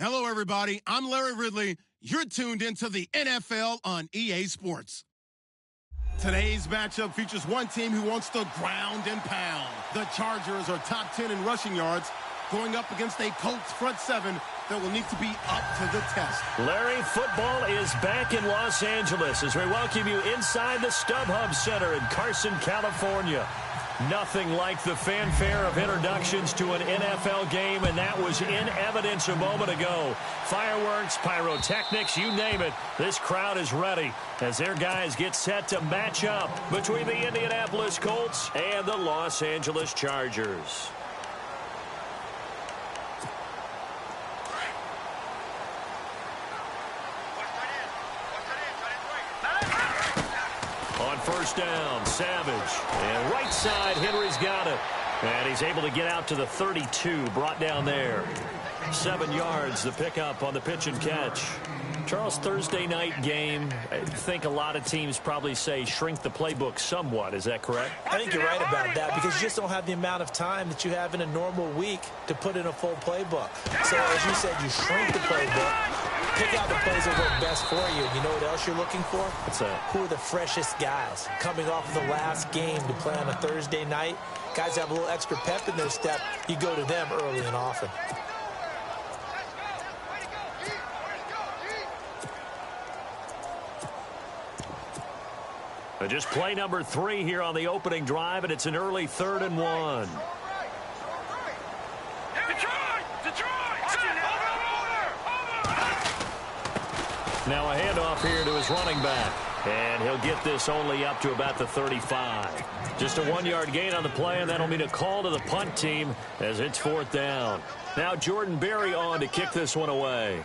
Hello, everybody. I'm Larry Ridley. You're tuned into the NFL on EA Sports. Today's matchup features one team who wants to ground and pound. The Chargers are top 10 in rushing yards, going up against a Colts front seven that will need to be up to the test. Larry, football is back in Los Angeles as we welcome you inside the StubHub Center in Carson, California. Nothing like the fanfare of introductions to an NFL game, and that was in evidence a moment ago. Fireworks, pyrotechnics, you name it. This crowd is ready as their guys get set to match up between the Indianapolis Colts and the Los Angeles Chargers. On first down, Savage. And right side, Henry's got it. And he's able to get out to the 32, brought down there. 7 yards, the pickup on the pitch and catch. Charles, Thursday night game, I think a lot of teams probably say shrink the playbook somewhat. Is that correct? I think you're right about that because you just don't have the amount of time that you have in a normal week to put in a full playbook. So, as you said, you shrink the playbook. Pick out the plays that work best for you. You know what else you're looking for? What's that? Who are the freshest guys coming off of the last game to play on a Thursday night? Guys have a little extra pep in their step. You go to them early and often. Just play number 3 here on the opening drive, and it's an early 3rd and 1. Now a handoff here to his running back. And he'll get this only up to about the 35. Just a 1-yard gain on the play, and that'll mean a call to the punt team as it's 4th down. Now Jordan Berry on to kick this one away.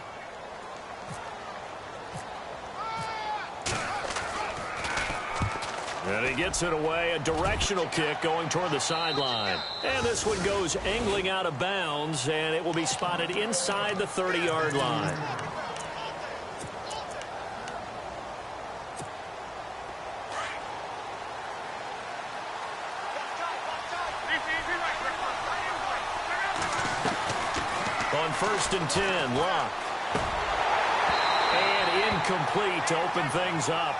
And he gets it away, a directional kick going toward the sideline. And this one goes angling out of bounds, and it will be spotted inside the 30-yard line. On 1st and 10, Locke. And incomplete to open things up.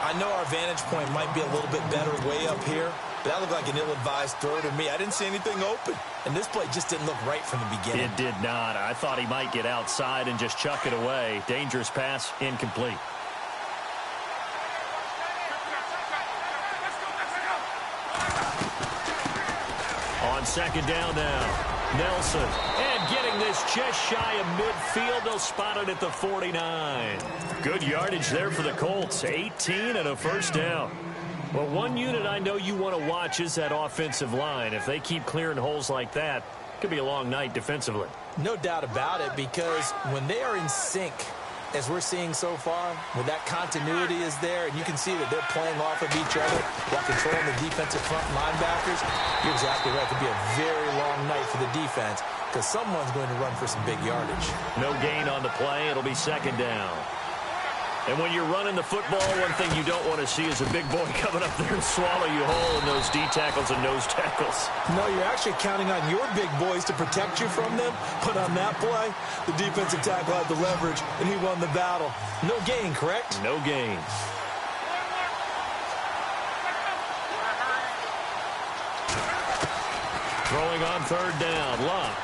I know our vantage point might be a little bit better way up here, but that looked like an ill-advised throw to me. I didn't see anything open, and this play just didn't look right from the beginning. It did not. I thought he might get outside and just chuck it away. Dangerous pass, incomplete. On 2nd down now. Nelson, and getting this just shy of midfield. They'll spot it at the 49. Good yardage there for the Colts. 18 and a 1st down. Well, one unit I know you want to watch is that offensive line. If they keep clearing holes like that, it could be a long night defensively. No doubt about it, because when they are in sync, as we're seeing so far, when that continuity is there, and you can see that they're playing off of each other while controlling the defensive front linebackers, you're exactly right. It could be a very long night for the defense because someone's going to run for some big yardage. No gain on the play. It'll be 2nd down. And when you're running the football, one thing you don't want to see is a big boy coming up there and swallow you whole in those D tackles and nose tackles. No, you're actually counting on your big boys to protect you from them. But on that play, the defensive tackle had the leverage, and he won the battle. No gain, correct? No gain. Throwing on 3rd down, Locke.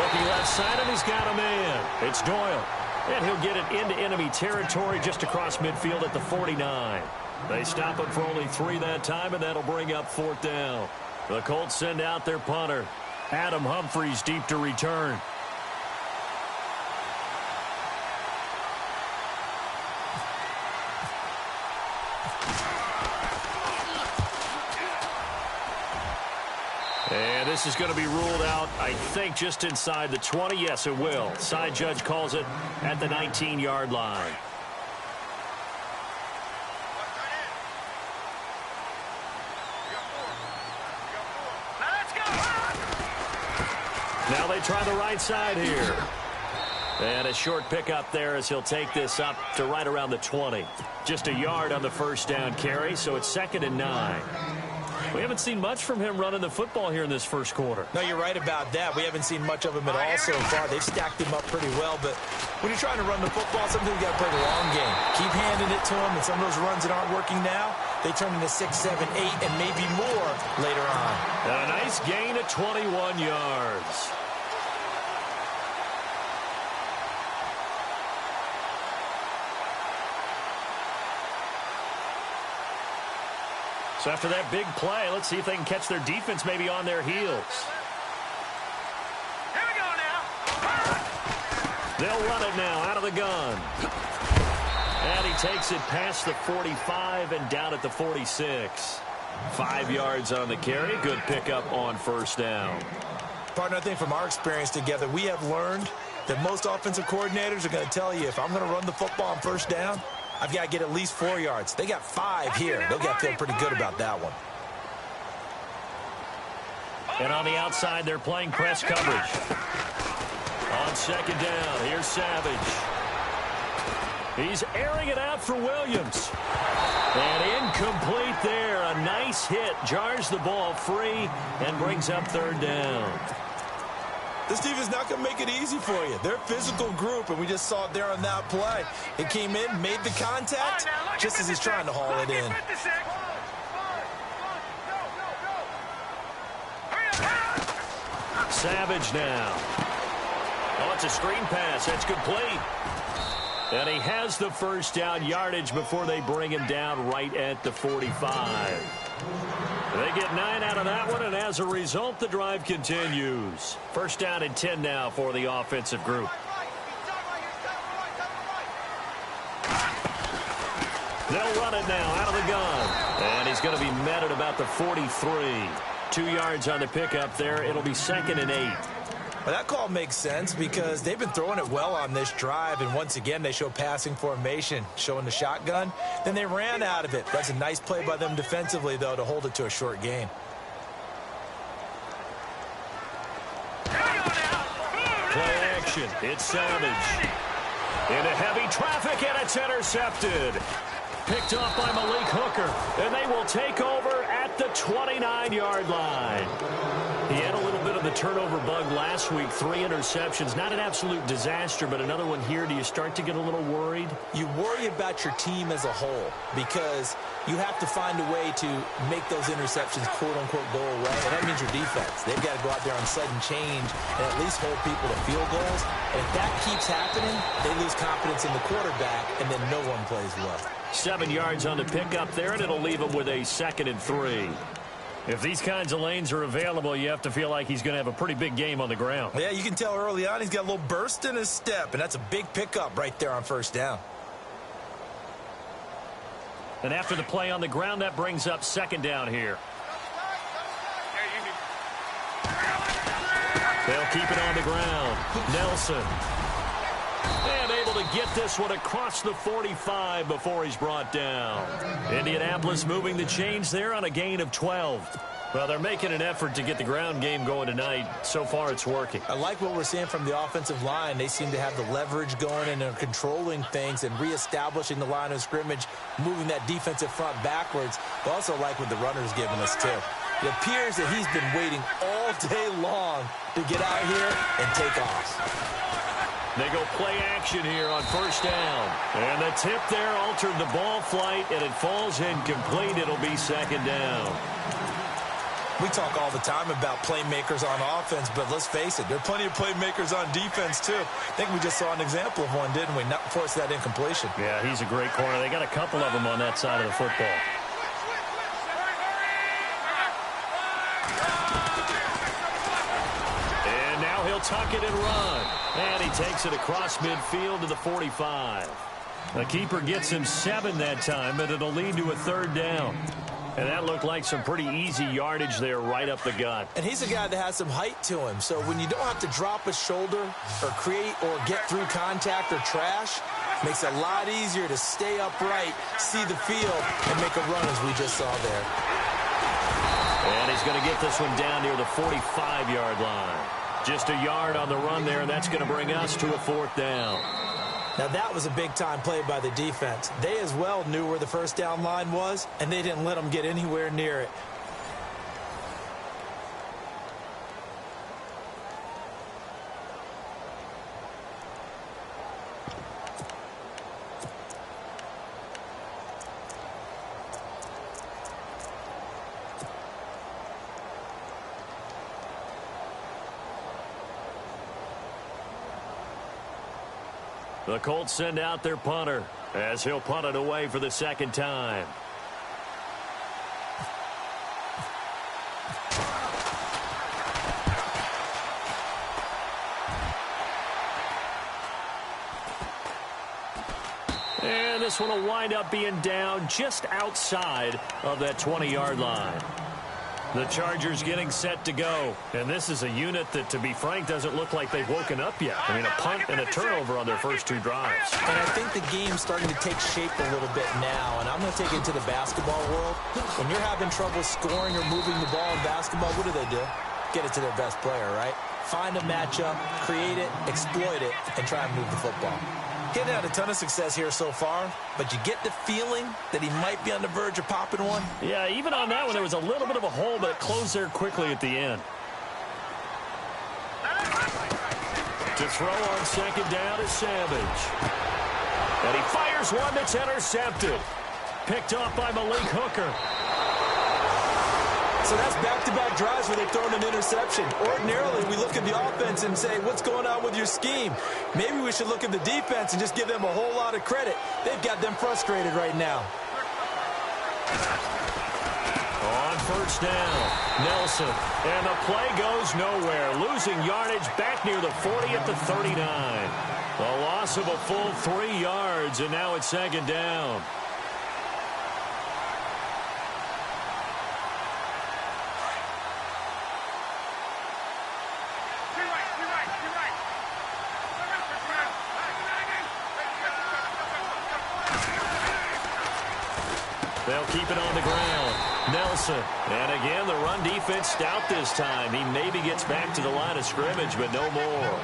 Looking left side, and he's got a man. It's Doyle. And he'll get it into enemy territory just across midfield at the 49. They stop him for only 3 that time, and that'll bring up 4th down. The Colts send out their punter. Adam Humphries deep to return. And this is going to be ruled out, I think, just inside the 20. Yes, it will. Side judge calls it at the 19-yard line. Now they try the right side here. And a short pickup there as he'll take this up to right around the 20. Just a yard on the 1st down carry, so it's 2nd and 9. We haven't seen much from him running the football here in this first quarter. No, you're right about that. We haven't seen much of him at all so far. They've stacked him up pretty well, but when you're trying to run the football, sometimes you got to play the long game. Keep handing it to him, and some of those runs that aren't working now, they turn into 6, 7, 8, and maybe more later on. A nice gain of 21 yards. So after that big play, let's see if they can catch their defense maybe on their heels. Here we go now. They'll run it now out of the gun. And he takes it past the 45 and down at the 46. 5 yards on the carry. Good pickup on first down. Partner, I think from our experience together, we have learned that most offensive coordinators are going to tell you, if I'm going to run the football on first down, I've got to get at least 4 yards. They got 5 here. They've got to feel pretty good about that one. And on the outside, they're playing press coverage. On second down, here's Savage. He's airing it out for Williams. And incomplete there. A nice hit. Jars the ball free and brings up third down. This team is not going to make it easy for you. They're a physical group, and we just saw it there on that play. It came in, made the contact, just as he's trying to haul it in. Savage now. Oh, it's a screen pass. That's complete. And he has the first down yardage before they bring him down right at the 45. They get 9 out of that one, and as a result, the drive continues. First down and 10 now for the offensive group. They'll run it now out of the gun. And he's going to be met at about the 43. 2 yards on the pickup there. It'll be 2nd and 8. Well, that call makes sense because they've been throwing it well on this drive, and once again, they show passing formation, showing the shotgun. Then they ran out of it. That's a nice play by them defensively, though, to hold it to a short gain. Play action. It's Savage. Into heavy traffic, and it's intercepted. Picked off by Malik Hooker, and they will take over at the 29-yard line. He had a little bit of the turnover bug last week, 3 interceptions. Not an absolute disaster, but another one here. Do you start to get a little worried? You worry about your team as a whole because you have to find a way to make those interceptions, quote-unquote, go away, and that means your defense. They've got to go out there on sudden change and at least hold people to field goals. And if that keeps happening, they lose confidence in the quarterback, and then no one plays well. 7 yards on the pickup there, and it'll leave him with a 2nd and 3. If these kinds of lanes are available, you have to feel like he's going to have a pretty big game on the ground. Yeah, you can tell early on he's got a little burst in his step, and that's a big pickup right there on first down. And after the play on the ground, that brings up 2nd down here. They'll keep it on the ground. Nelson. And able to get this one across the 45 before he's brought down. Indianapolis moving the chains there on a gain of 12. Well, they're making an effort to get the ground game going tonight. So far, it's working. I like what we're seeing from the offensive line. They seem to have the leverage going and they're controlling things and reestablishing the line of scrimmage, moving that defensive front backwards. But also like what the runner's giving us, too. It appears that he's been waiting all day long to get out here and take off. They go play action here on first down. And the tip there altered the ball flight, and it falls incomplete. It'll be 2nd down. We talk all the time about playmakers on offense, but let's face it, there are plenty of playmakers on defense, too. I think we just saw an example of one, didn't we? Not force that incompletion. Yeah, he's a great corner. They got a couple of them on that side of the football. And now he'll tuck it and run. And he takes it across midfield to the 45. The keeper gets him 7 that time, but it'll lead to a 3rd down. And that looked like some pretty easy yardage there right up the gut. And he's a guy that has some height to him. So when you don't have to drop a shoulder or create or get through contact or trash, makes it a lot easier to stay upright, see the field, and make a run as we just saw there. And he's going to get this one down near the 45-yard line. Just a yard on the run there, and that's going to bring us to a 4th down. Now, that was a big-time play by the defense. They as well knew where the first down line was, and they didn't let them get anywhere near it. The Colts send out their punter as he'll punt it away for the second time. And this one will wind up being down just outside of that 20-yard line. The Chargers getting set to go. And this is a unit that, to be frank, doesn't look like they've woken up yet. I mean, a punt and a turnover on their first two drives. And I think the game's starting to take shape a little bit now. And I'm going to take it to the basketball world. When you're having trouble scoring or moving the ball in basketball, what do? Get it to their best player, right? Find a matchup, create it, exploit it, and try and move the football. He's had a ton of success here so far, but you get the feeling that he might be on the verge of popping one. Yeah, even on that one, there was a little bit of a hole, but it closed there quickly at the end. To throw on second down is Savage. And he fires one that's intercepted. Picked off by Malik Hooker. So that's back-to-back drives where they've thrown an interception. Ordinarily, we look at the offense and say, what's going on with your scheme? Maybe we should look at the defense and just give them a whole lot of credit. They've got them frustrated right now. On first down, Nelson. And the play goes nowhere. Losing yardage back near the 40 at the 39. A loss of a full 3 yards, and now it's second down. They'll keep it on the ground. Nelson. And again, the run defense stout this time. He maybe gets back to the line of scrimmage, but no more.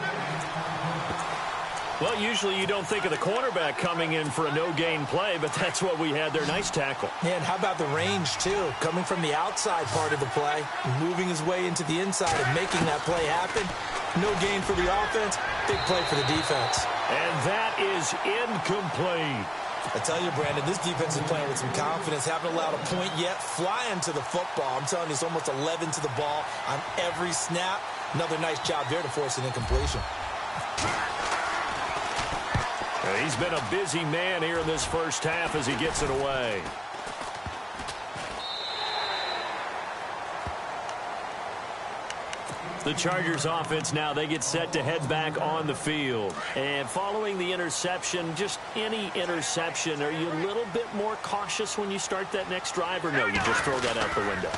Well, usually you don't think of the cornerback coming in for a no-gain play, but that's what we had there. Nice tackle. Yeah, and how about the range, too? Coming from the outside part of the play, moving his way into the inside and making that play happen. No gain for the offense, big play for the defense. And that is incomplete. I tell you, Brandon, this defense is playing with some confidence. Haven't allowed a point yet. Flying to the football. I'm telling you, it's almost 11 to the ball on every snap. Another nice job there to force an incompletion. He's been a busy man here in this first half as he gets it away. The Chargers offense now, they get set to head back on the field. And following the interception, just any interception, are you a little bit more cautious when you start that next drive, or no, you just throw that out the window?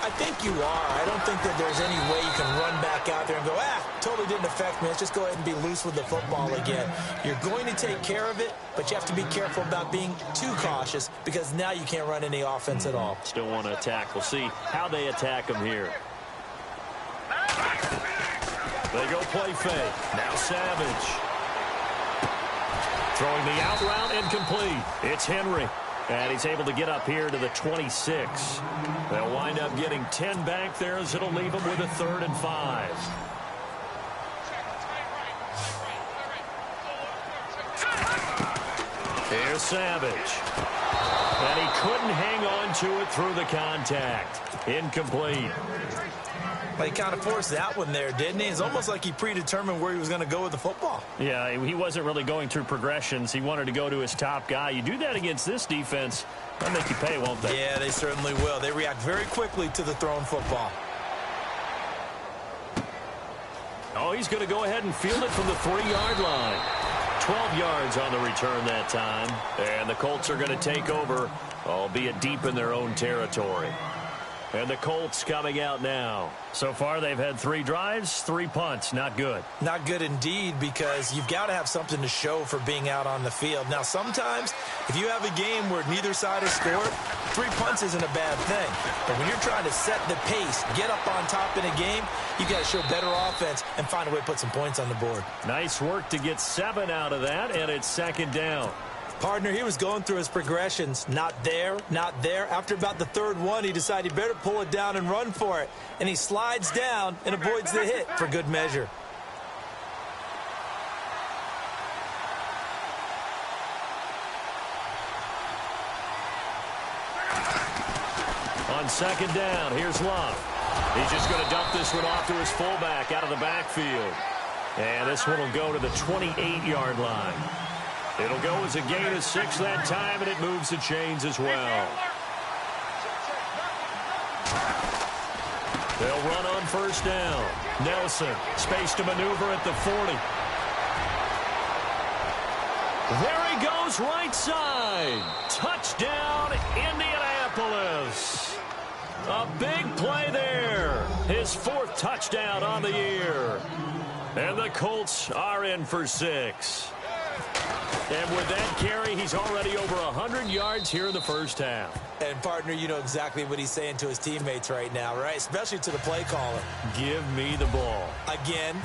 I think you are. I don't think that there's any way you can run back out there and go, totally didn't affect me. Let's just go ahead and be loose with the football again. You're going to take care of it, but you have to be careful about being too cautious because now you can't run any offense at all. Still want to attack. We'll see how they attack him here. They go play fake. Now Savage. Throwing the out route incomplete. It's Henry. And he's able to get up here to the 26. They'll wind up getting 10 back there as it'll leave them with a 3rd and 5. Here's Savage. And he couldn't hang on to it through the contact. Incomplete. But he kind of forced that one there, didn't he? It's almost like he predetermined where he was going to go with the football. Yeah, he wasn't really going through progressions. He wanted to go to his top guy. You do that against this defense, they'll make you pay, won't they? Yeah, they certainly will. They react very quickly to the thrown football. Oh, he's going to go ahead and field it from the 3-yard line. 12 yards on the return that time. And the Colts are going to take over, albeit deep in their own territory. And the Colts coming out now. So far, they've had 3 drives, 3 punts. Not good. Not good indeed, because you've got to have something to show for being out on the field. Now, sometimes, if you have a game where neither side has scored, 3 punts isn't a bad thing. But when you're trying to set the pace, get up on top in a game, you got to show better offense and find a way to put some points on the board. Nice work to get 7 out of that, and it's second down. Partner, he was going through his progressions. Not there, not there. After about the 3rd one, he decided he better pull it down and run for it. And he slides down and avoids the hit for good measure. on second down. Here's Love. He's just going to dump this one off to his fullback out of the backfield. And this one will go to the 28-yard line. It'll go as a gain of 6 that time, and it moves the chains as well. They'll run on first down. Nelson, space to maneuver at the 40. There he goes, right side. Touchdown, Indianapolis. A big play there. His 4th touchdown on the year. And the Colts are in for 6. And with that carry, he's already over 100 yards here in the first half. And, partner, you know exactly what he's saying to his teammates right now, right? Especially to the play caller. Give me the ball. Again,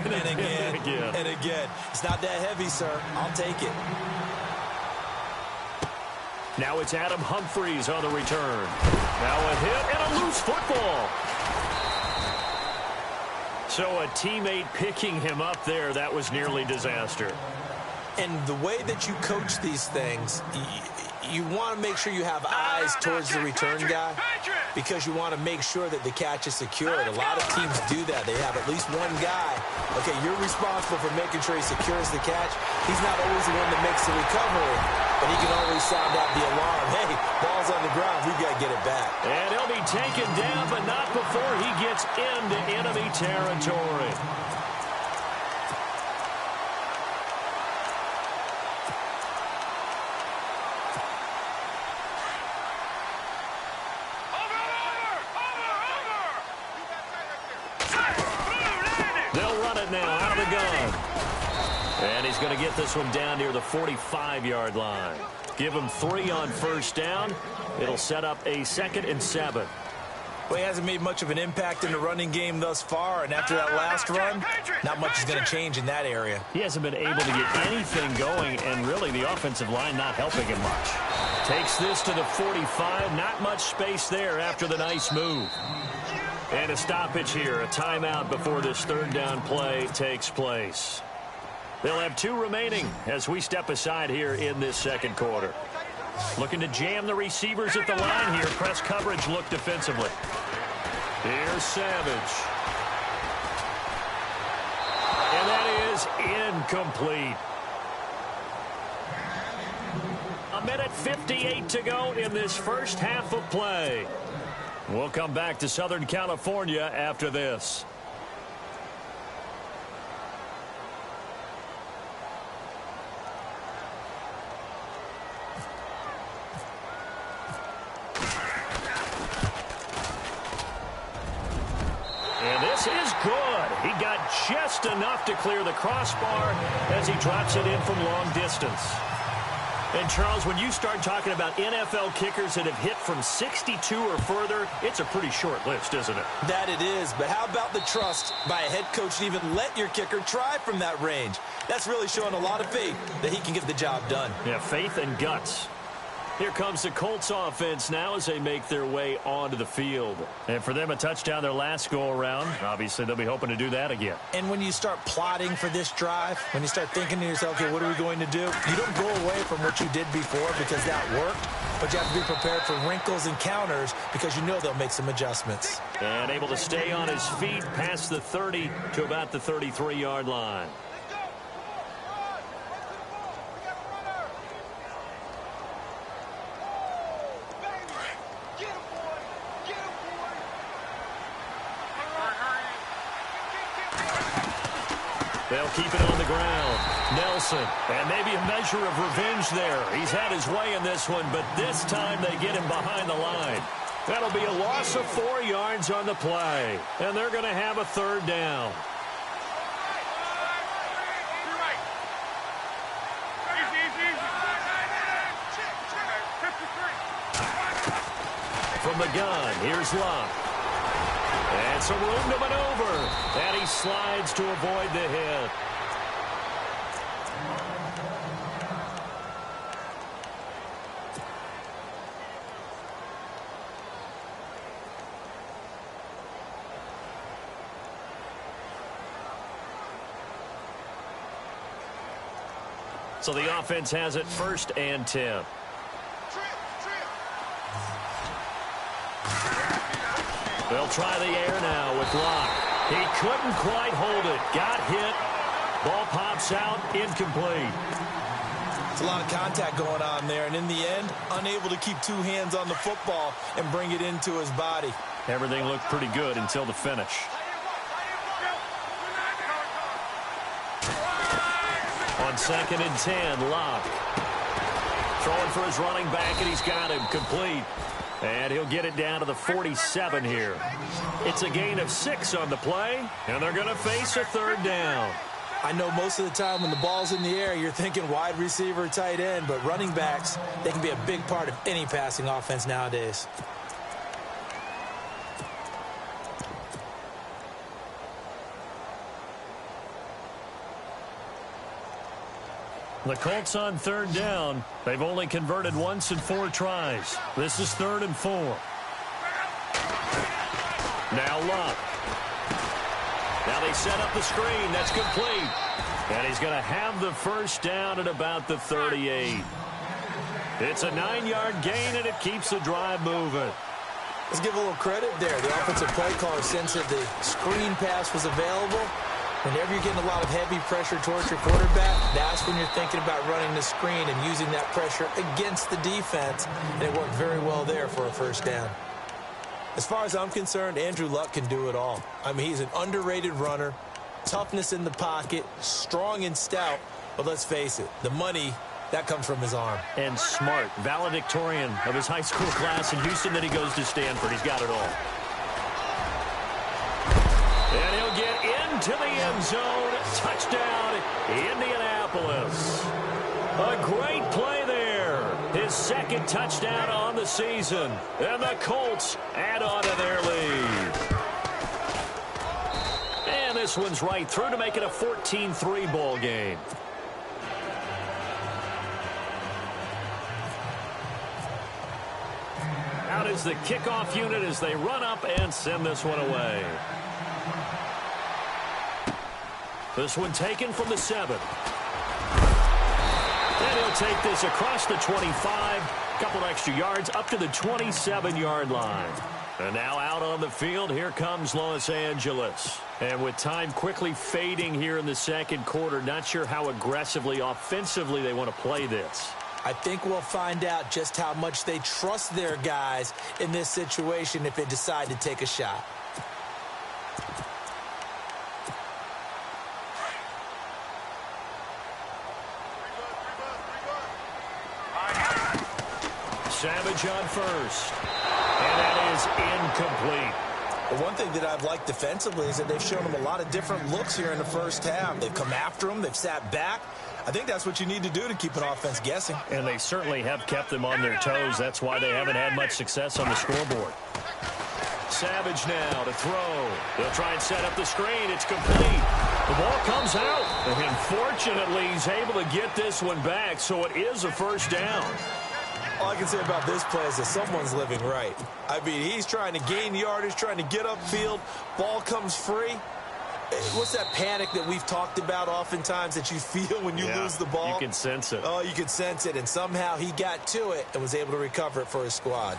and again, and again. It's not that heavy, sir. I'll take it. Now it's Adam Humphries on the return. Now a hit and a loose football. So a teammate picking him up there, that was nearly disaster. And the way that you coach these things, you want to make sure you have eyes towards the return guy because you want to make sure that the catch is secured. A lot of teams do that. They have at least one guy. Okay, you're responsible for making sure he secures the catch. He's not always the one that makes the recovery, but he can always sound out the alarm. Hey, ball's on the ground. We've got to get it back. And he'll be taken down, but not before he gets into enemy territory. They'll run it now out of the gun. And he's going to get this one down near the 45-yard line. Give him 3 on first down. It'll set up a 2nd and 7. Well, he hasn't made much of an impact in the running game thus far, and after that last run, not much is going to change in that area. He hasn't been able to get anything going, and really the offensive line not helping him much. Takes this to the 45. Not much space there after the nice move. And a stoppage here, a timeout before this 3rd down play takes place. They'll have 2 remaining as we step aside here in this 2nd quarter. Looking to jam the receivers at the line here. Press coverage look defensively. Here's Savage. And that is incomplete. 1:58 to go in this first half of play. We'll come back to Southern California after this. And this is good. He got just enough to clear the crossbar as he drops it in from long distance. And, Charles, when you start talking about NFL kickers that have hit from 62 or further, it's a pretty short list, isn't it? That it is, but how about the trust by a head coach to even let your kicker try from that range? That's really showing a lot of faith that he can get the job done. Yeah, faith and guts. Here comes the Colts offense now as they make their way onto the field. And for them, a touchdown their last go-around. Obviously, they'll be hoping to do that again. And when you start plotting for this drive, when you start thinking to yourself, okay, what are we going to do? You don't go away from what you did before because that worked, but you have to be prepared for wrinkles and counters because you know they'll make some adjustments. And able to stay on his feet past the 30 to about the 33-yard line. They'll keep it on the ground. Nelson, and maybe a measure of revenge there. He's had his way in this one, but this time they get him behind the line. That'll be a loss of 4 yards on the play, and they're going to have a 3rd down. From the gun, here's Love. And some room to maneuver. And he slides to avoid the hit. So the offense has it 1st and 10. They'll try the air now with Locke. He couldn't quite hold it. Got hit. Ball pops out, incomplete. It's a lot of contact going on there, and in the end, unable to keep two hands on the football and bring it into his body. Everything looked pretty good until the finish. On 2nd and 10, Locke. Throwing for his running back, and he's got him complete. And he'll get it down to the 47 here. It's a gain of 6 on the play, and they're going to face a 3rd down. I know most of the time when the ball's in the air, you're thinking wide receiver, tight end, but running backs, they can be a big part of any passing offense nowadays. The Colts on 3rd down. They've only converted once in 4 tries. This is 3rd and 4. Now Locke. Now they set up the screen. That's complete. And he's going to have the 1st down at about the 38. It's a 9-yard gain, and it keeps the drive moving. Let's give a little credit there. The offensive play caller sensed that the screen pass was available. Whenever you're getting a lot of heavy pressure towards your quarterback, that's when you're thinking about running the screen and using that pressure against the defense. And it worked very well there for a 1st down. As far as I'm concerned, Andrew Luck can do it all. I mean, he's an underrated runner, toughness in the pocket, strong and stout. But let's face it, the money, that comes from his arm. And smart, valedictorian of his high school class in Houston. Then he goes to Stanford. He's got it all. And he'll get into the end zone. Touchdown, Indianapolis. A great play there. His 2nd touchdown on the season. And the Colts add on to their lead. And this one's right through to make it a 14-3 ball game. Out is the kickoff unit as they run up and send this one away. This one taken from the 7. And he'll take this across the 25. A couple extra yards up to the 27-yard line. And now out on the field, here comes Los Angeles. And with time quickly fading here in the 2nd quarter, not sure how aggressively, offensively they want to play this. I think we'll find out just how much they trust their guys in this situation if they decide to take a shot. Savage on 1st. And that is incomplete. The one thing that I've liked defensively is that they've shown them a lot of different looks here in the 1st half. They've come after them. They've sat back. I think that's what you need to do to keep an offense guessing. And they certainly have kept them on their toes. That's why they haven't had much success on the scoreboard. Savage now to throw. They'll try and set up the screen. It's complete. The ball comes out. And fortunately, he's able to get this one back, so it is a 1st down. All I can say about this play is that someone's living right. I mean, he's trying to gain yardage, trying to get upfield. Ball comes free. What's that panic that we've talked about oftentimes that you feel when you lose the ball? You can sense it. Oh, you can sense it. And somehow he got to it and was able to recover it for his squad.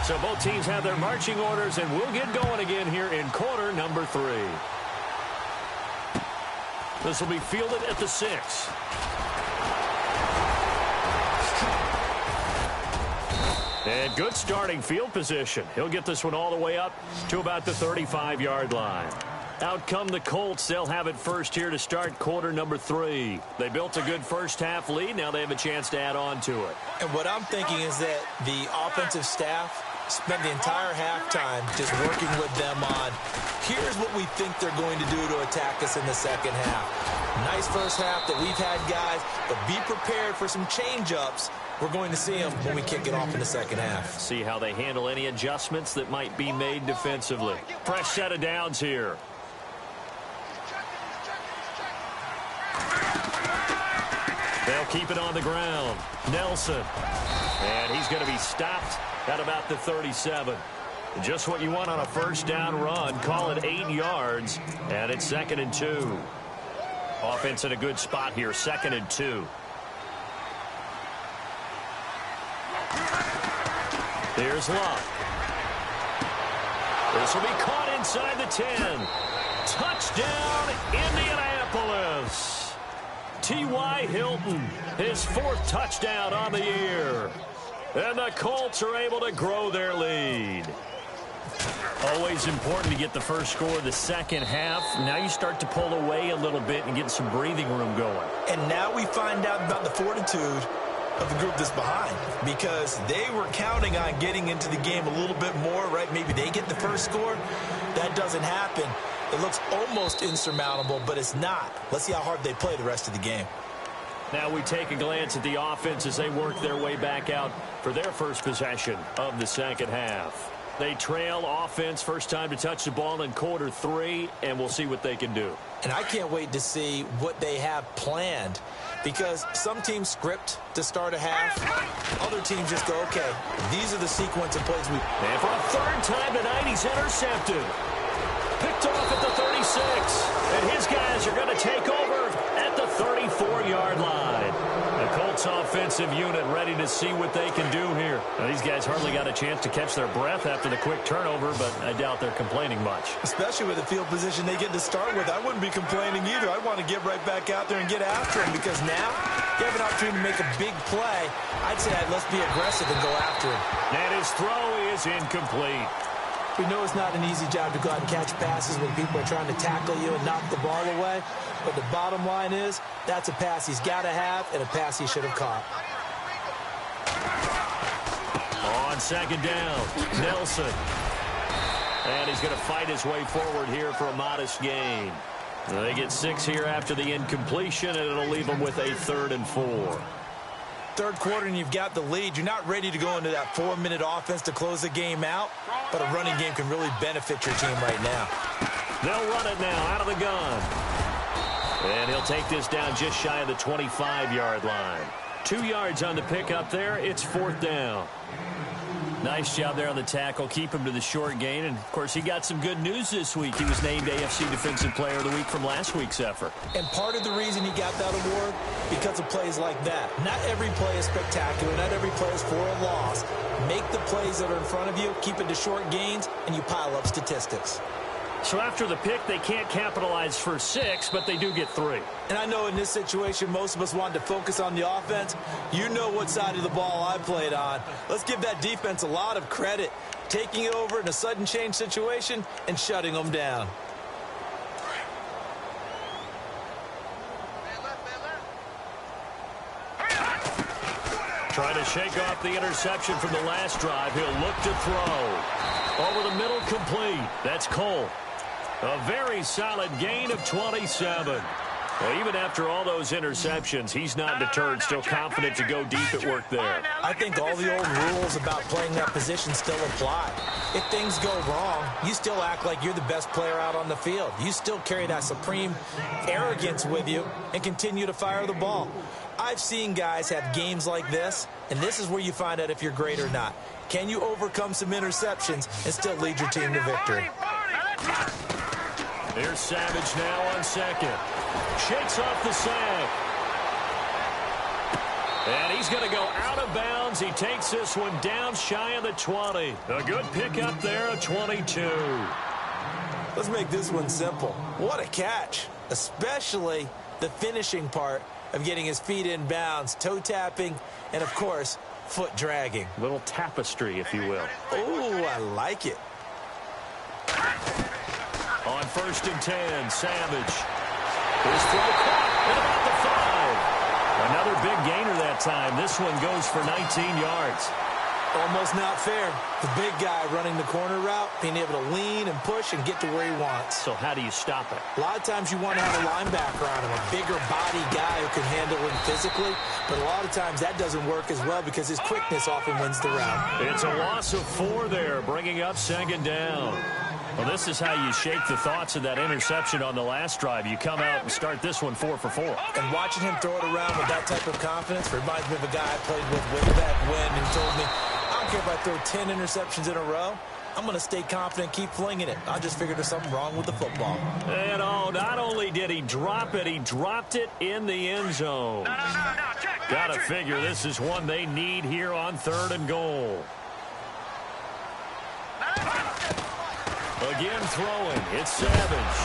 So both teams have their marching orders, and we'll get going again here in quarter number 3. This will be fielded at the 6. And good starting field position. He'll get this one all the way up to about the 35-yard line. Out come the Colts. They'll have it first here to start quarter number 3. They built a good 1st half lead. Now they have a chance to add on to it. And what I'm thinking is that the offensive staff spent the entire halftime just working with them on, here's what we think they're going to do to attack us in the 2nd half. Nice 1st half that we've had, guys, but be prepared for some change-ups. We're going to see them when we kick it off in the 2nd half. See how they handle any adjustments that might be made defensively. Fresh set of downs here. They'll keep it on the ground. Nelson. And he's going to be stopped at about the 37. Just what you want on a 1st down run. Call it 8 yards. And it's 2nd and 2. Offense in a good spot here, 2nd and 2. Here's Love. This will be caught inside the 10. Touchdown, Indianapolis. T.Y. Hilton, his 4th touchdown on the year. And the Colts are able to grow their lead. Always important to get the first score of the second half. Now you start to pull away a little bit and get some breathing room going. And now we find out about the fortitude of the group that's behind, because they were counting on getting into the game a little bit more, right? Maybe they get the first score. That doesn't happen. It looks almost insurmountable, but it's not. Let's see how hard they play the rest of the game. Now we take a glance at the offense as they work their way back out for their first possession of the second half. They trail offense, first time to touch the ball in quarter 3, and we'll see what they can do. And I can't wait to see what they have planned, because some teams script to start a half. Other teams just go, okay, these are the sequence of plays we... And for a 3rd time tonight, he's intercepted. Picked off at the 36. And his guys are going to take over at the 34-yard line. The Colts offensive unit ready to see what they can do here. Now, these guys hardly got a chance to catch their breath after the quick turnover, but I doubt they're complaining much. Especially with the field position they get to start with. I wouldn't be complaining either. I want to get right back out there and get after him, because now you have an opportunity to make a big play. I'd say let's be aggressive and go after him. And his throw is incomplete. We know it's not an easy job to go out and catch passes when people are trying to tackle you and knock the ball away. But the bottom line is, that's a pass he's got to have and a pass he should have caught. On 2nd down, Nelson. And he's going to fight his way forward here for a modest gain. They get 6 here after the incompletion, and it'll leave them with a 3rd and 4. Third quarter and you've got the lead. You're not ready to go into that 4-minute offense to close the game out, but a running game can really benefit your team right now. They'll run it now out of the gun. And he'll take this down just shy of the 25-yard line. 2 yards on the pickup there. It's 4th down. Nice job there on the tackle. Keep him to the short gain. And, of course, he got some good news this week. He was named AFC Defensive Player of the Week from last week's effort. And part of the reason he got that award, because of plays like that. Not every play is spectacular. Not every play is for a loss. Make the plays that are in front of you, keep it to short gains, and you pile up statistics. So after the pick, they can't capitalize for 6, but they do get 3. And I know in this situation, most of us wanted to focus on the offense. You know what side of the ball I played on. Let's give that defense a lot of credit, taking it over in a sudden change situation and shutting them down. Trying to shake off the interception from the last drive. He'll look to throw. Over the middle, complete. That's Cole. A very solid gain of 27. Well, even after all those interceptions, he's not deterred, still confident to go deep at work there. I think all the old rules about playing that position still apply. If things go wrong, you still act like you're the best player out on the field. You still carry that supreme arrogance with you and continue to fire the ball. I've seen guys have games like this, and this is where you find out if you're great or not. Can you overcome some interceptions and still lead your team to victory? Here's Savage now on 2nd. Shakes off the sack. And he's going to go out of bounds. He takes this one down shy of the 20. A good pickup there of 22. Let's make this one simple. What a catch, especially the finishing part of getting his feet in bounds, toe tapping, and, of course, foot dragging. Little tapestry, if you will. Oh, I like it. On 1st and 10, Savage. His throw caught at about the 5. Another big gainer that time. This one goes for 19 yards. Almost not fair. The big guy running the corner route, being able to lean and push and get to where he wants. So how do you stop it? A lot of times you want to have a linebacker on him, a bigger body guy who can handle him physically. But a lot of times that doesn't work as well because his quickness often wins the route. It's a loss of 4 there, bringing up 2nd down. Well, this is how you shake the thoughts of that interception on the last drive. You come out and start this one 4 for 4. And watching him throw it around with that type of confidence reminds me of a guy I played with way back when who told me, I don't care if I throw 10 interceptions in a row. I'm going to stay confident, keep flinging it. I just figured there's something wrong with the football. And not only did he drop it, he dropped it in the end zone. No. Got to figure this is one they need here on 3rd and goal. Again throwing. It's Savage.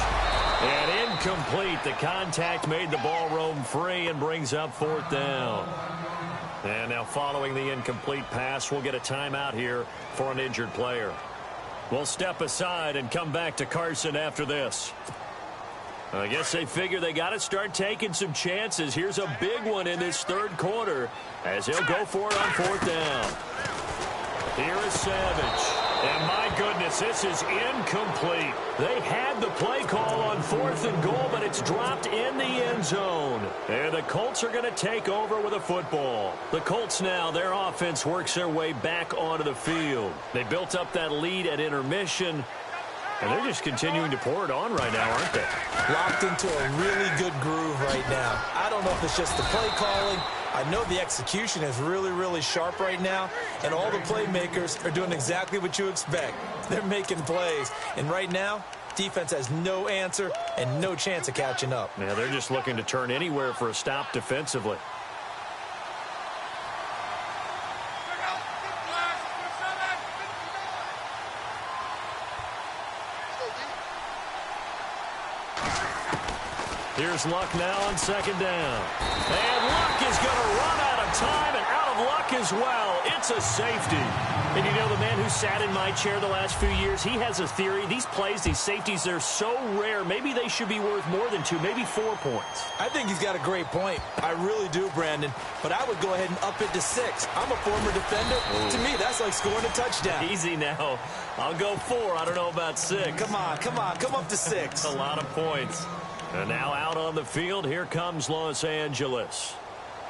And incomplete. The contact made the ball roam free and brings up 4th down. And now following the incomplete pass, we'll get a timeout here for an injured player. We'll step aside and come back to Carson after this. I guess they figure they got to start taking some chances. Here's a big one in this 3rd quarter as he'll go for it on 4th down. Here is Savage. And my goodness, this is incomplete. They had the play call on 4th and goal, but it's dropped in the end zone. And the Colts are going to take over with a football. The Colts now, their offense works their way back onto the field. They built up that lead at intermission, and they're just continuing to pour it on right now, aren't they? Locked into a really good groove right now. I don't know if it's just the play calling. I know the execution is really, really sharp right now, and all the playmakers are doing exactly what you expect. They're making plays, and right now, defense has no answer and no chance of catching up. Yeah, they're just looking to turn anywhere for a stop defensively. Here's Luck now on 2nd down. And Luck is going to run out of time and out of luck as well. It's a safety. And you know, the man who sat in my chair the last few years, he has a theory. These plays, these safeties, they're so rare. Maybe they should be worth more than 2, maybe 4 points. I think he's got a great point. I really do, Brandon. But I would go ahead and up it to 6. I'm a former defender. Ooh. To me, that's like scoring a touchdown. Easy now. I'll go 4. I don't know about 6. Come on. Come up to 6. A lot of points. And now out on the field, here comes Los Angeles.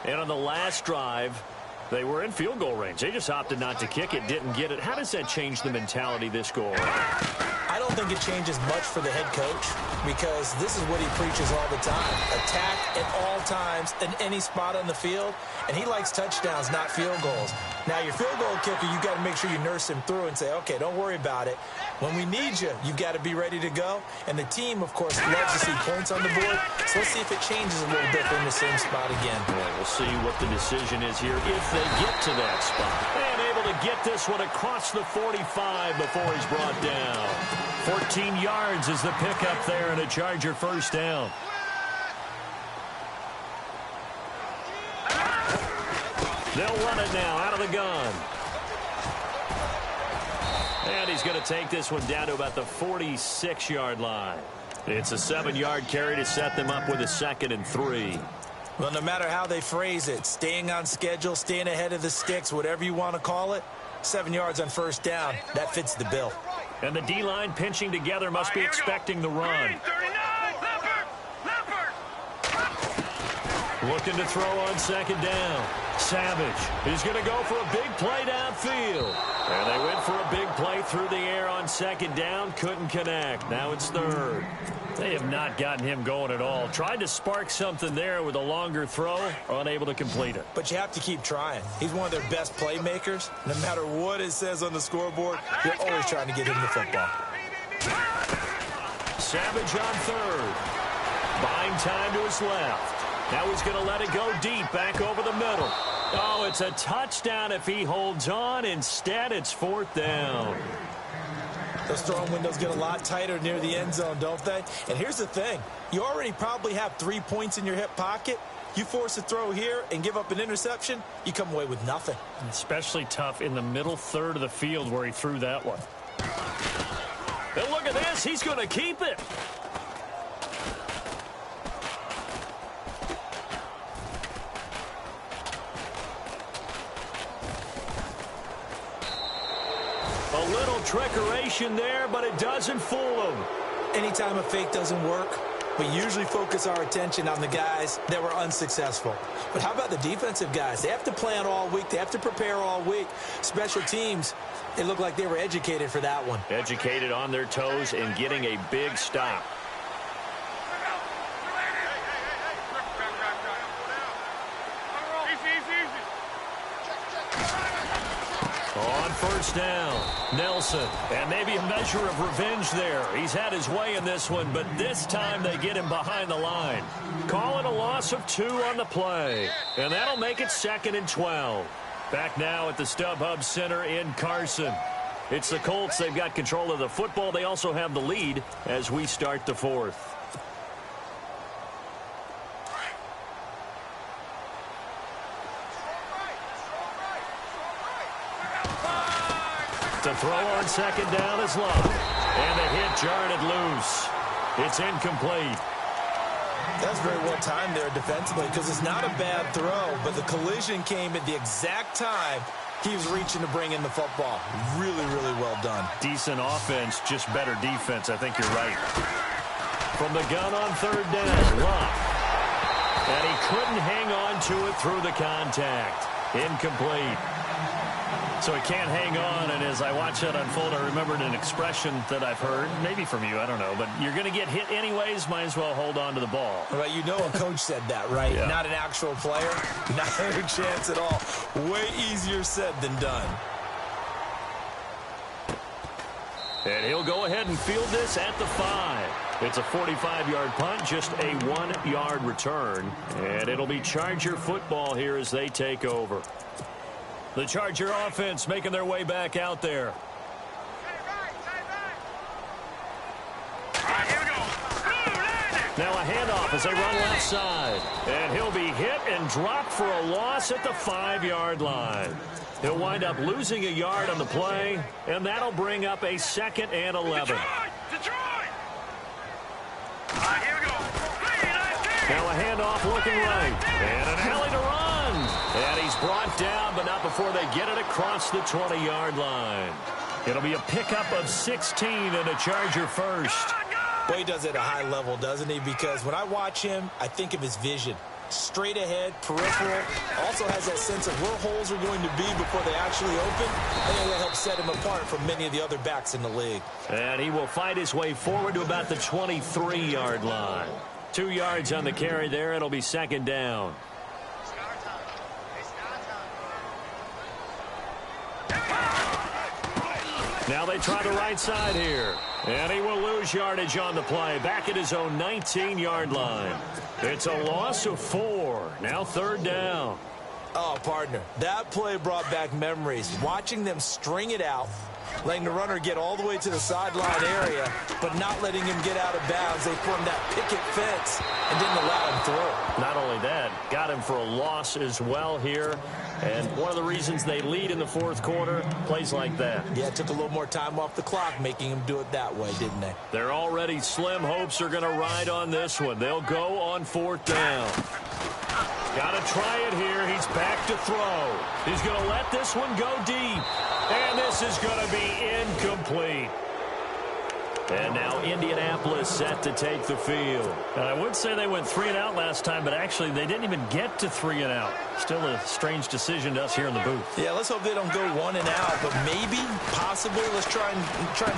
And on the last drive, they were in field goal range. They just opted not to kick it, didn't get it. How does that change the mentality this go around? I don't think it changes much for the head coach because this is what he preaches all the time. Attack at all times in any spot on the field, and he likes touchdowns, not field goals. Now, your field goal kicker, you've got to make sure you nurse him through and say, okay, don't worry about it. When we need you, you've got to be ready to go. And the team, of course, loves to see points on the board. So let's see if it changes a little bit in the same spot again. Yeah, we'll see what the decision is here if they get to that spot. And able to get this one across the 45 before he's brought down. 14 yards is the pickup there and a Charger 1st down. They'll run it now out of the gun. And he's going to take this one down to about the 46-yard line. It's a 7-yard carry to set them up with a 2nd and 3. Well, no matter how they phrase it, staying on schedule, staying ahead of the sticks, whatever you want to call it, 7 yards on 1st down, that fits the bill. And the D-line pinching together must be expecting the run. Looking to throw on 2nd down. Savage is going to go for a big play downfield. And they went for a big play through the air on 2nd down. Couldn't connect. Now it's 3rd. They have not gotten him going at all. Tried to spark something there with a longer throw. Unable to complete it. But you have to keep trying. He's one of their best playmakers. No matter what it says on the scoreboard, you're always trying to get him the football. Savage on 3rd. Buying time to his left. Now he's going to let it go deep, back over the middle. Oh, it's a touchdown if he holds on. Instead, it's 4th down. Those throwing windows get a lot tighter near the end zone, don't they? And here's the thing. You already probably have 3 points in your hip pocket. You force a throw here and give up an interception, you come away with nothing. Especially tough in the middle 3rd of the field where he threw that one. And look at this. He's going to keep it. A little trickeration there, but it doesn't fool him. Anytime a fake doesn't work, we usually focus our attention on the guys that were unsuccessful. But how about the defensive guys? They have to plan all week. They have to prepare all week. Special teams, they look like they were educated for that one. Educated on their toes and getting a big stop. On first down. Nelson, and maybe a measure of revenge there. He's had his way in this one, but this time they get him behind the line. Calling a loss of 2 on the play, and that'll make it 2nd and 12. Back now at the StubHub Center in Carson. It's the Colts. They've got control of the football. They also have the lead as we start the 4th. To throw on 2nd down is Love. And the hit jarred it loose. It's incomplete. That's very well timed there defensively because it's not a bad throw, but the collision came at the exact time he was reaching to bring in the football. Really, really well done. Decent offense, just better defense. I think you're right. From the gun on 3rd down, Love. And he couldn't hang on to it through the contact. Incomplete. So he can't hang on, and as I watch that unfold, I remembered an expression that I've heard, maybe from you, I don't know, but you're going to get hit anyways, might as well hold on to the ball. Well, you know a coach said that, right? Yeah. Not an actual player. Not a chance at all. Way easier said than done. And he'll go ahead and field this at the 5. It's a 45-yard punt, just a 1-yard return, and it'll be Charger football here as they take over. The Charger offense making their way back out there. Now a handoff as they run left side. And he'll be hit and dropped for a loss at the 5-yard line. He'll wind up losing a yard on the play, and that'll bring up a 2nd and 11. Now a handoff looking right. And an alley to run. And he's brought down, but not before they get it across the 20-yard line. It'll be a pickup of 16 and a Charger first. Well, he does it at a high level, doesn't he? Because when I watch him, I think of his vision. Straight ahead, peripheral. Also has that sense of where holes are going to be before they actually open. I think that helps set him apart from many of the other backs in the league. And he will fight his way forward to about the 23-yard line. 2 yards on the carry there. It'll be 2nd down. Now they try the right side here. And he will lose yardage on the play. Back at his own 19-yard line. It's a loss of 4. Now 3rd down. Oh, partner, that play brought back memories. Watching them string it out, letting the runner get all the way to the sideline area, but not letting him get out of bounds. They formed that picket fence and didn't allow him through. Not only that, got him for a loss as well here. And one of the reasons they lead in the 4th quarter, plays like that. Yeah, it took a little more time off the clock, making him do it that way, didn't they? They're already slim hopes are going to ride on this one. They'll go on 4th down. Got to try it here. He's back to throw. He's going to let this one go deep. And this is going to be incomplete. And now Indianapolis set to take the field. And I would say they went 3 and out last time, but actually they didn't even get to 3 and out. Still a strange decision to us here in the booth. Yeah, let's hope they don't go 1 and out, but maybe, possibly, let's try and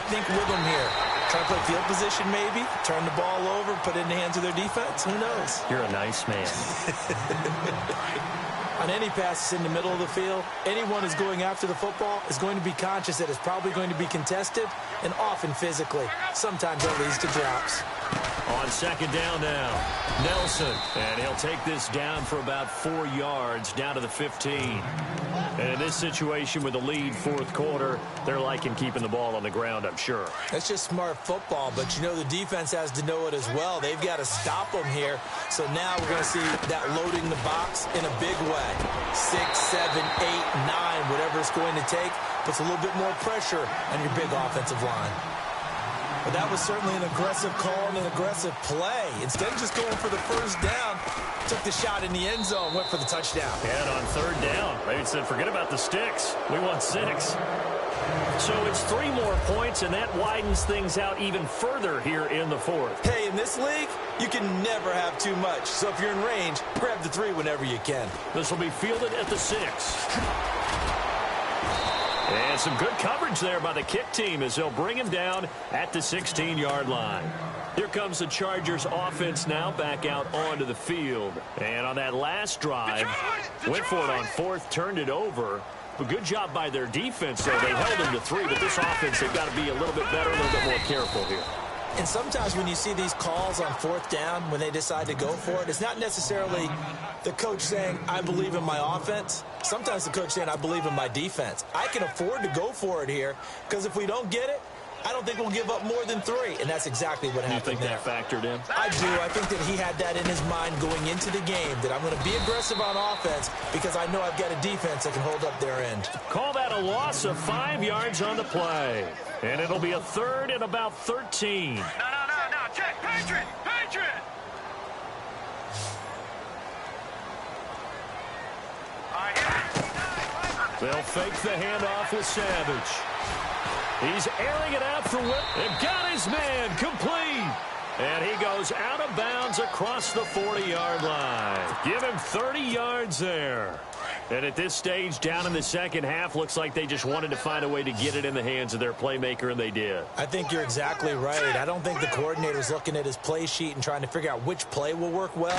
think with them here. Try to play field position maybe, turn the ball over, put it in the hands of their defense. Who knows? You're a nice man. On any passes in the middle of the field, anyone who's going after the football is going to be conscious that it's probably going to be contested and often physically. Sometimes that leads to drops. On 2nd down now, Nelson, and he'll take this down for about 4 yards down to the 15. And in this situation with the lead 4th quarter, they're liking keeping the ball on the ground, I'm sure. That's just smart football, but you know the defense has to know it as well. They've got to stop them here. So now we're going to see that loading the box in a big way. 6, 7, 8, 9, whatever it's going to take, puts a little bit more pressure on your big offensive line. But that was certainly an aggressive call and an aggressive play. Instead of just going for the first down, took the shot in the end zone, went for the touchdown. And on 3rd down, they said, forget about the sticks. We want 6. So it's 3 more points, and that widens things out even further here in the 4th. Hey, in this league, you can never have too much. So if you're in range, grab the 3 whenever you can. This will be fielded at the 6. And some good coverage there by the kick team as they'll bring him down at the 16-yard line. Here comes the Chargers offense now back out onto the field. And on that last drive, went for it on 4th, turned it over. A good job by their defense, though. They held them to 3, but this offense, they've got to be a little bit better, a little bit more careful here. And sometimes when you see these calls on 4th down, when they decide to go for it, it's not necessarily the coach saying, I believe in my offense. Sometimes the coach saying, I believe in my defense. I can afford to go for it here because if we don't get it, I don't think we'll give up more than 3. And that's exactly what happened there. You think that factored in? I do. I think that he had that in his mind going into the game, that I'm going to be aggressive on offense because I know I've got a defense that can hold up their end. Call that a loss of 5 yards on the play. And it'll be a 3rd and about 13. No. Check. Patriot. They'll fake the handoff with Savage. He's airing it out for Whip. And got his man complete. And he goes out of bounds across the 40-yard line. Give him 30 yards there. And at this stage, down in the second half, looks like they just wanted to find a way to get it in the hands of their playmaker, and they did. I think you're exactly right. I don't think the coordinator's looking at his play sheet and trying to figure out which play will work well.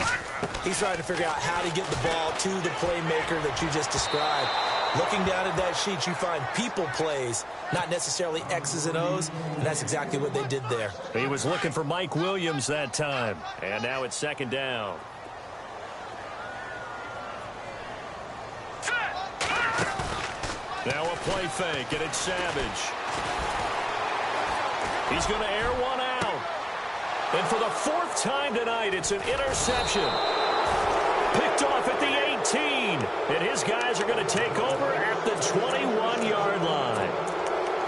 He's trying to figure out how to get the ball to the playmaker that you just described. Looking down at that sheet, you find people plays, not necessarily X's and O's, and that's exactly what they did there. He was looking for Mike Williams that time, and now it's 2nd down. Now a play fake, and it's Savage. He's going to air one out. And for the 4th time tonight, it's an interception. Picked off at the 18. And his guys are going to take over at the 21-yard line.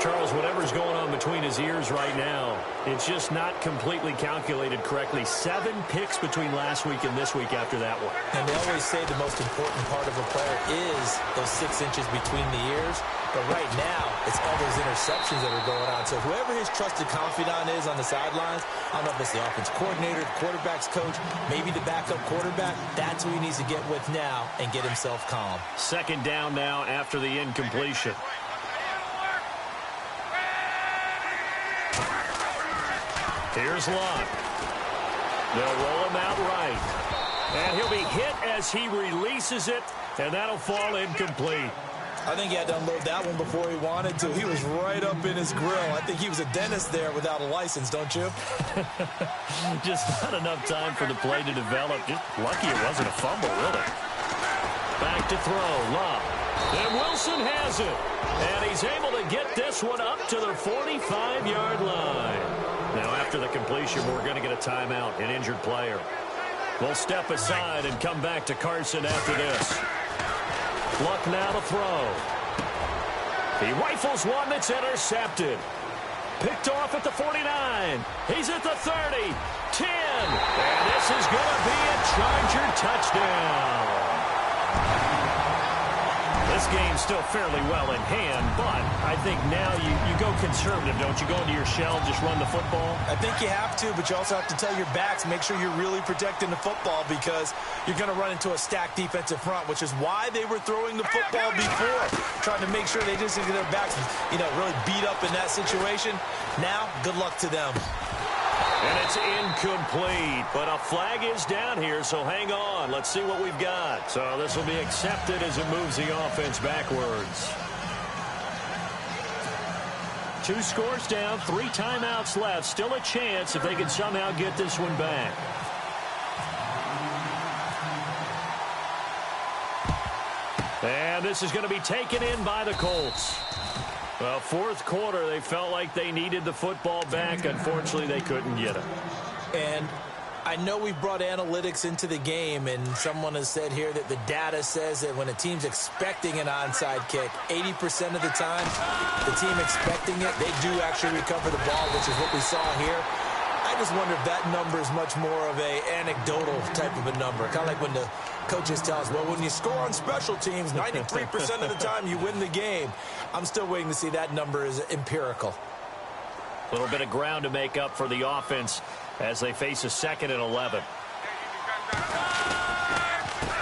Charles, whatever's going on between his ears right now, it's just not completely calculated correctly. 7 picks between last week and this week after that one. And they always say the most important part of a player is those 6 inches between the ears. But right now, it's all those interceptions that are going on. So whoever his trusted confidant is on the sidelines, I don't know if it's the offense coordinator, the quarterback's coach, maybe the backup quarterback, that's who he needs to get with now and get himself calm. 2nd down now after the incompletion. Here's Locke. They'll roll him out right. And he'll be hit as he releases it, and that'll fall incomplete. I think he had to unload that one before he wanted to. He was right up in his grill. I think he was a dentist there without a license, don't you? Just not enough time for the play to develop. Just lucky it wasn't a fumble, really. Back to throw, Locke. And Wilson has it. And he's able to get this one up to the 45-yard line. Now, after the completion, we're going to get a timeout, an injured player. We'll step aside and come back to Carson after this. Luck now to throw. He rifles one that's intercepted. Picked off at the 49. He's at the 30. 10. And this is going to be a Charger touchdown. This game's still fairly well in hand, but I think now you go conservative, don't you? Go into your shell, just run the football? I think you have to, but you also have to tell your backs, make sure you're really protecting the football because you're going to run into a stacked defensive front, which is why they were throwing the football before, trying to make sure they just get their backs, really beat up in that situation. Now, good luck to them. And it's incomplete, but a flag is down here, so hang on. Let's see what we've got. So this will be accepted as it moves the offense backwards. 2 scores down, 3 timeouts left. Still a chance if they can somehow get this one back. And this is going to be taken in by the Colts. Well, 4th quarter, they felt like they needed the football back. Unfortunately, they couldn't get it. And I know we've brought analytics into the game, and someone has said here that the data says that when a team's expecting an onside kick, 80% of the time, the team expecting it, they do actually recover the ball, which is what we saw here. I just wonder if that number is much more of a anecdotal type of a number. Kind of like when the coaches tell us, well, when you score on special teams, 93% of the time you win the game. I'm still waiting to see that number is empirical. A little bit of ground to make up for the offense as they face a 2nd and 11.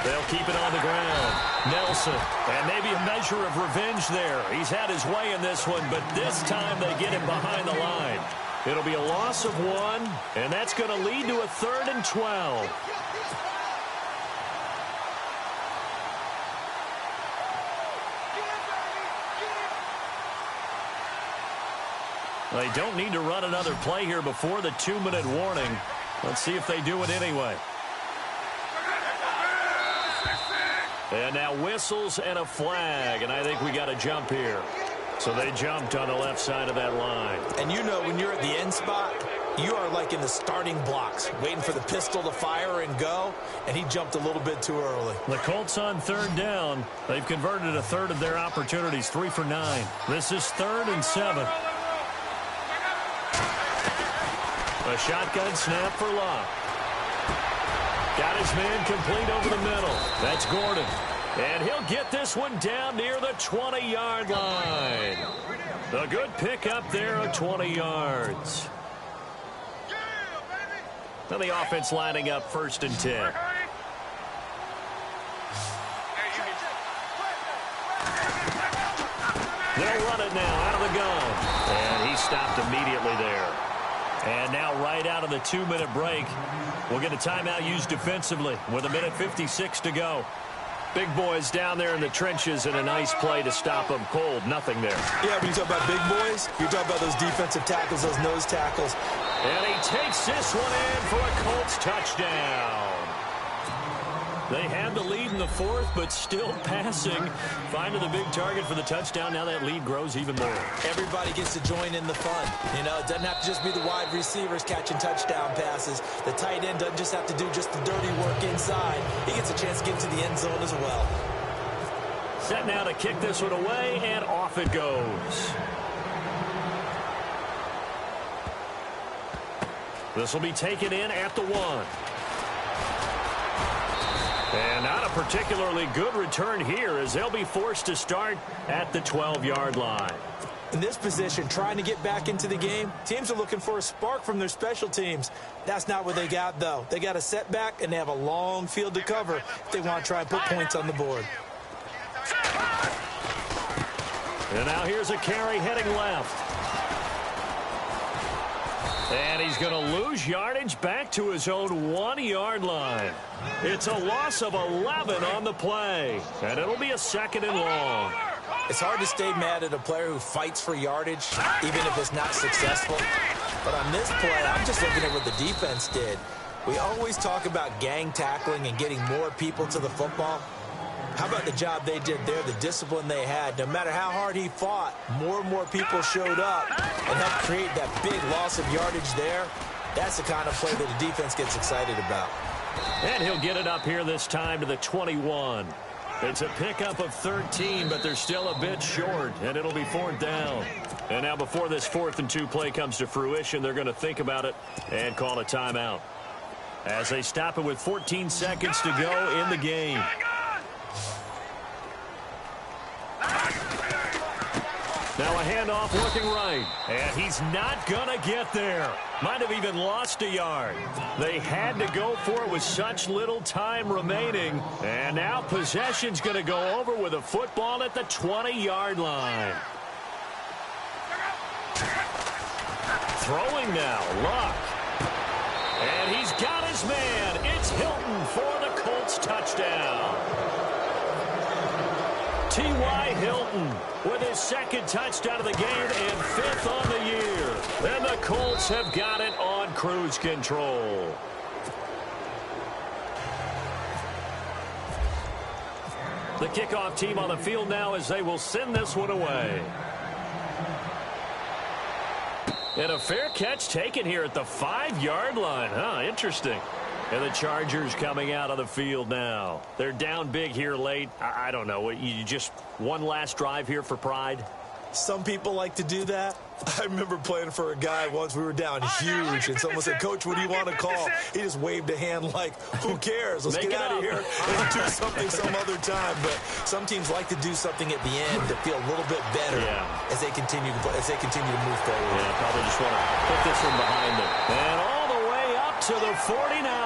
They'll keep it on the ground. Nelson, and maybe a measure of revenge there. He's had his way in this one, but this time they get him behind the line. It'll be a loss of 1, and that's going to lead to a 3rd and 12. They don't need to run another play here before the 2-minute warning. Let's see if they do it anyway. And now whistles and a flag, and I think we got a jump here. So they jumped on the left side of that line. And you know when you're at the end spot, you are like in the starting blocks, waiting for the pistol to fire and go, and he jumped a little bit too early. The Colts on 3rd down. They've converted a third of their opportunities, 3 for 9. This is 3rd and 7. A shotgun snap for Locke. Got his man complete over the middle. That's Gordon. And he'll get this one down near the 20-yard line. A good pickup there of 20 yards. Now the offense lining up 1st and 10. They'll run it now out of the gun. And he stopped immediately there. And now right out of the 2-minute break, we'll get a timeout used defensively with 1:56 to go. Big boys down there in the trenches and a nice play to stop them cold. Nothing there. Yeah, when you talk about big boys, you're talking about those defensive tackles, those nose tackles. And he takes this one in for a Colts touchdown. They had the lead in the 4th, but still passing. Finding the big target for the touchdown. Now that lead grows even more. Everybody gets to join in the fun. You know, it doesn't have to just be the wide receivers catching touchdown passes. The tight end doesn't just have to do just the dirty work inside. He gets a chance to get to the end zone as well. Set now to kick this one away, and off it goes. This will be taken in at the 1. And not a particularly good return here as they'll be forced to start at the 12-yard line. In this position, trying to get back into the game, teams are looking for a spark from their special teams. That's not what they got, though. They got a setback, and they have a long field to cover if they want to try and put points on the board. And now here's a carry heading left. And he's going to lose yardage back to his own 1-yard line. It's a loss of 11 on the play. And it'll be a 2nd and long. It's hard to stay mad at a player who fights for yardage, even if it's not successful. But on this play, I'm just looking at what the defense did. We always talk about gang tackling and getting more people to the football. How about the job they did there, the discipline they had? No matter how hard he fought, more and more people showed up and helped create that big loss of yardage there. That's the kind of play that the defense gets excited about. And he'll get it up here this time to the 21. It's a pickup of 13, but they're still a bit short, and it'll be 4th down. And now before this 4th and 2 play comes to fruition, they're going to think about it and call a timeout as they stop it with 14 seconds to go in the game. Now a handoff looking right, and he's not going to get there. Might have even lost a yard. They had to go for it with such little time remaining, and now possession's going to go over with a football at the 20-yard line. Throwing now, Luck. And he's got his man. It's Hilton for the Colts touchdown. T.Y. Hilton with his 2nd touchdown of the game and 5th on the year. And the Colts have got it on cruise control. The kickoff team on the field now as they will send this one away. And a fair catch taken here at the 5-yard line. Huh, interesting. And the Chargers coming out of the field now. They're down big here late. I don't know. You just one last drive here for pride? Some people like to do that. I remember playing for a guy once. We were down huge, and someone said, "Coach, what do you want to call?" He just waved a hand like, "Who cares? Let's get out of here and do something some other time." But some teams like to do something at the end to feel a little bit better as they continue to move forward. Yeah, probably just want to put this one behind them. And all the way up to the 49.